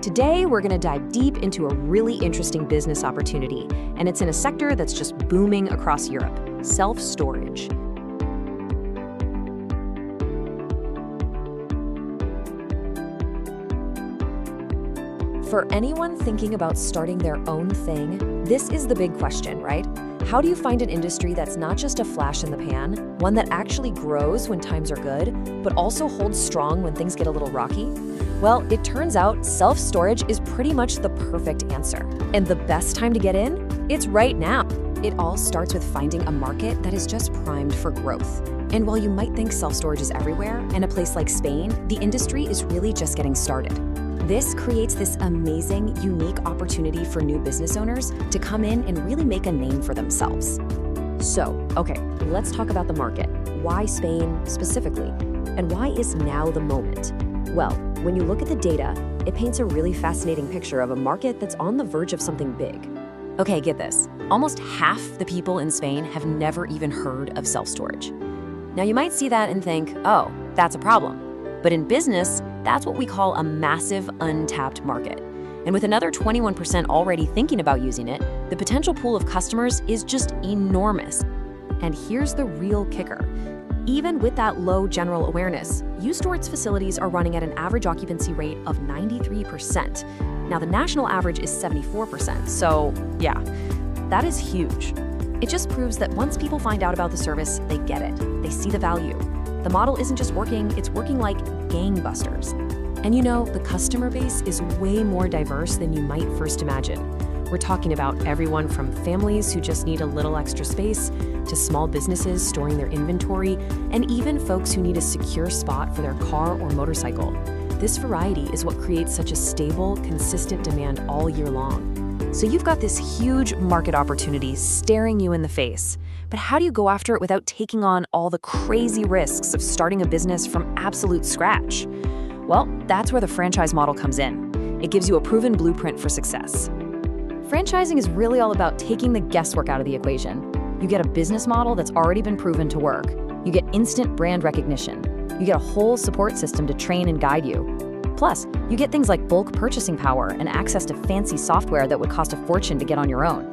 Today, we're going to dive deep into a really interesting business opportunity, and it's in a sector that's just booming across Europe: self-storage. For anyone thinking about starting their own thing, this is the big question, right? How do you find an industry that's not just a flash in the pan, one that actually grows when times are good, but also holds strong when things get a little rocky? Well, it turns out self-storage is pretty much the perfect answer. And the best time to get in? It's right now. It all starts with finding a market that is just primed for growth. And while you might think self-storage is everywhere, in a place like Spain, the industry is really just getting started. This creates this amazing, unique opportunity for new business owners to come in and really make a name for themselves. So, okay, let's talk about the market. Why Spain specifically? And why is now the moment? Well, when you look at the data, it paints a really fascinating picture of a market that's on the verge of something big. Okay, get this. Almost half the people in Spain have never even heard of self-storage. Now, you might see that and think, oh, that's a problem. But in business, that's what we call a massive untapped market. And with another 21% already thinking about using it, the potential pool of customers is just enormous. And here's the real kicker. Even with that low general awareness, uStore-it's facilities are running at an average occupancy rate of 93%. Now, the national average is 74%, so yeah, that is huge. It just proves that once people find out about the service, they get it. They see the value. The model isn't just working, it's working like gangbusters. And you know, the customer base is way more diverse than you might first imagine. We're talking about everyone from families who just need a little extra space, to small businesses storing their inventory, and even folks who need a secure spot for their car or motorcycle. This variety is what creates such a stable, consistent demand all year long. So you've got this huge market opportunity staring you in the face. But how do you go after it without taking on all the crazy risks of starting a business from absolute scratch? Well, that's where the franchise model comes in. It gives you a proven blueprint for success. Franchising is really all about taking the guesswork out of the equation. You get a business model that's already been proven to work. You get instant brand recognition. You get a whole support system to train and guide you. Plus, you get things like bulk purchasing power and access to fancy software that would cost a fortune to get on your own.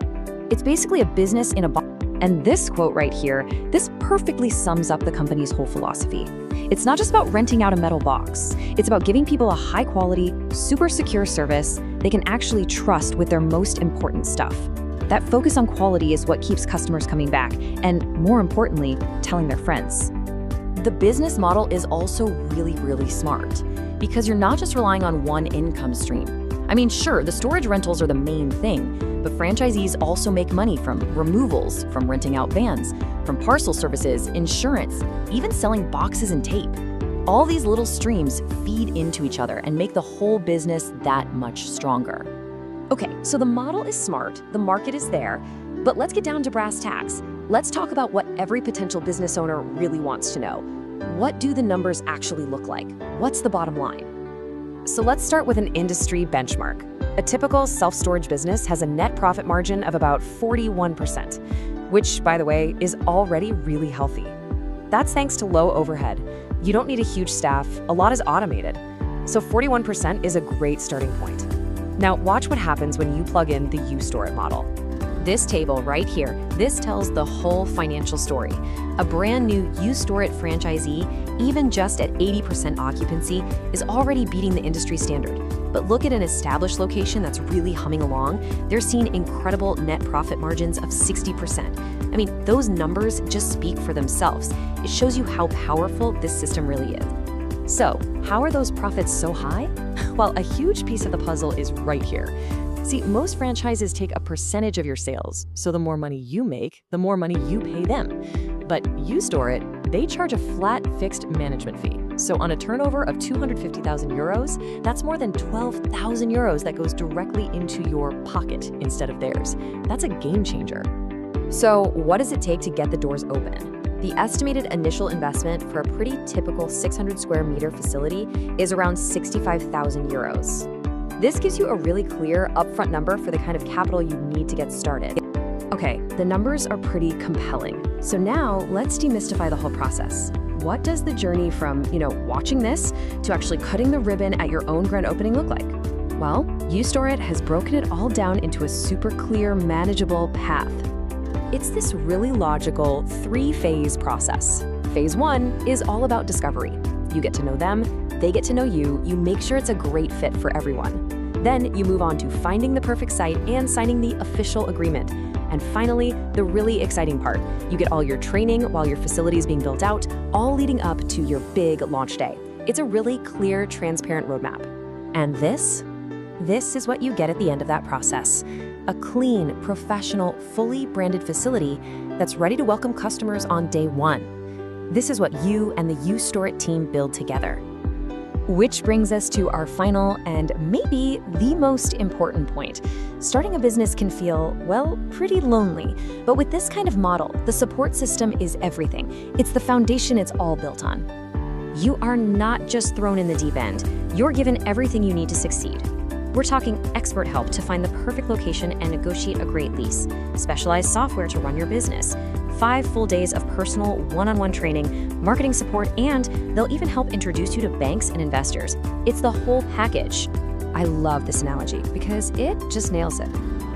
It's basically a business in a box. And this quote right here, this perfectly sums up the company's whole philosophy. It's not just about renting out a metal box. It's about giving people a high-quality, super secure service they can actually trust with their most important stuff. That focus on quality is what keeps customers coming back, and more importantly, telling their friends. The business model is also really, really smart, because you're not just relying on one income stream. I mean, sure, the storage rentals are the main thing, but franchisees also make money from removals, from renting out vans, from parcel services, insurance, even selling boxes and tape. All these little streams feed into each other and make the whole business that much stronger. Okay, so the model is smart, the market is there, but let's get down to brass tacks. Let's talk about what every potential business owner really wants to know. What do the numbers actually look like? What's the bottom line? So let's start with an industry benchmark. A typical self-storage business has a net profit margin of about 41%, which, by the way, is already really healthy. That's thanks to low overhead. You don't need a huge staff, a lot is automated. So 41% is a great starting point. Now watch what happens when you plug in the uStore-it model. This table right here, this tells the whole financial story. A brand new uStore-it franchisee, even just at 80% occupancy, is already beating the industry standard. But look at an established location that's really humming along. They're seeing incredible net profit margins of 60%. I mean, those numbers just speak for themselves. It shows you how powerful this system really is. So, how are those profits so high? Well, a huge piece of the puzzle is right here. See, most franchises take a percentage of your sales, so the more money you make, the more money you pay them. But uStore-it, they charge a flat fixed management fee. So on a turnover of 250,000 euros, that's more than 12,000 euros that goes directly into your pocket instead of theirs. That's a game changer. So what does it take to get the doors open? The estimated initial investment for a pretty typical 600 square meter facility is around 65,000 euros. This gives you a really clear upfront number for the kind of capital you need to get started. Okay, the numbers are pretty compelling. So now let's demystify the whole process. What does the journey from, watching this to actually cutting the ribbon at your own grand opening look like? Well, uStore-it has broken it all down into a super clear, manageable path. It's this really logical 3-phase process. Phase 1 is all about discovery. You get to know them, they get to know you, you make sure it's a great fit for everyone. Then you move on to finding the perfect site and signing the official agreement. And finally, the really exciting part. You get all your training while your facility is being built out, all leading up to your big launch day. It's a really clear, transparent roadmap. And this is what you get at the end of that process. A clean, professional, fully branded facility that's ready to welcome customers on day 1. This is what you and the uStore-it team build together. Which brings us to our final and maybe the most important point. Starting a business can feel, well, pretty lonely. But with this kind of model, the support system is everything. It's the foundation it's all built on. You are not just thrown in the deep end. You're given everything you need to succeed. We're talking expert help to find the perfect location and negotiate a great lease, specialized software to run your business, 5 full days of personal one-on-one training, marketing support, and they'll even help introduce you to banks and investors. It's the whole package. I love this analogy because it just nails it.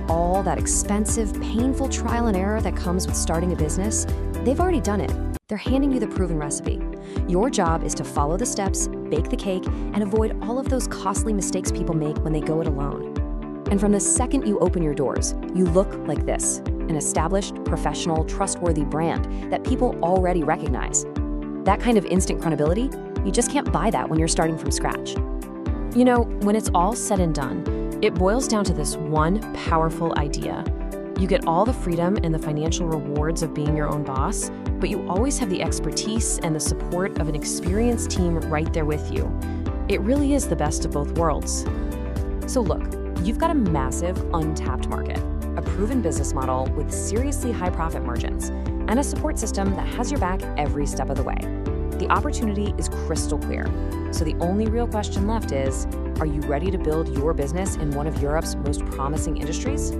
All that expensive, painful trial and error that comes with starting a business, they've already done it. They're handing you the proven recipe. Your job is to follow the steps, bake the cake, and avoid all of those costly mistakes people make when they go it alone. And from the second you open your doors, you look like this, an established, professional, trustworthy brand that people already recognize. That kind of instant credibility, you just can't buy that when you're starting from scratch. You know, when it's all said and done, it boils down to this one powerful idea. You get all the freedom and the financial rewards of being your own boss, but you always have the expertise and the support of an experienced team right there with you. It really is the best of both worlds. So look, you've got a massive, untapped market, a proven business model with seriously high profit margins, and a support system that has your back every step of the way. The opportunity is crystal clear. So the only real question left is, are you ready to build your business in one of Europe's most promising industries?